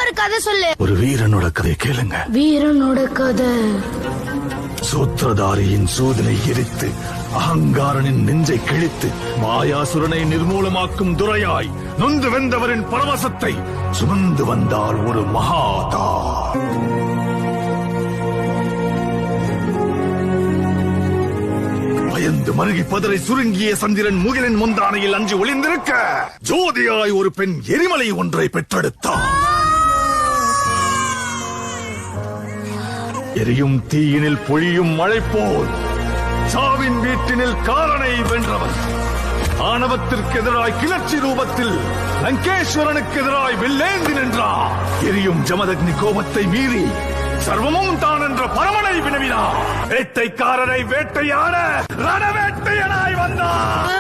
ஒரு கதை சொல்லு. ஒரு வீரனோட கதை கேளுங்க. வீரனோட கதை. சூத்திரதாரியின் சூதனை எரித்து அகங்காரனின் நெஞ்சை கிழித்து மாயாசுரனை நிர்மூலமாக்கும் துரையாய் நொந்து வெந்தவரின் பரவசத்தை சுமந்து வந்தாள் ஒரு மகாதா. பயந்து மருகி பதரை சுருங்கிய சந்திரன் முகிலின் முந்தானையில் அஞ்சு ஒளிந்திருக்க ஜோதியாய் ஒரு பெண் எரிமலை ஒன்றை பெற்றெடுத்தார். எரியும் தீயினில் பொழியும் மழை போல் சாவின் வீட்டினில் காரனை வென்றவன். ஆணவத்திற்கு எதிராய் கிளர்ச்சி ரூபத்தில் லங்கேஸ்வரனுக்கு எதிராய் வில்லேந்தி நின்றார். எரியும் ஜமதக்னி கோபத்தை மீறி சர்வமும் தான் என்ற பரமனை வினவினார். வேட்டைக்காரரை வேட்டையாட ரணவேட்டையனாய் வந்தார்.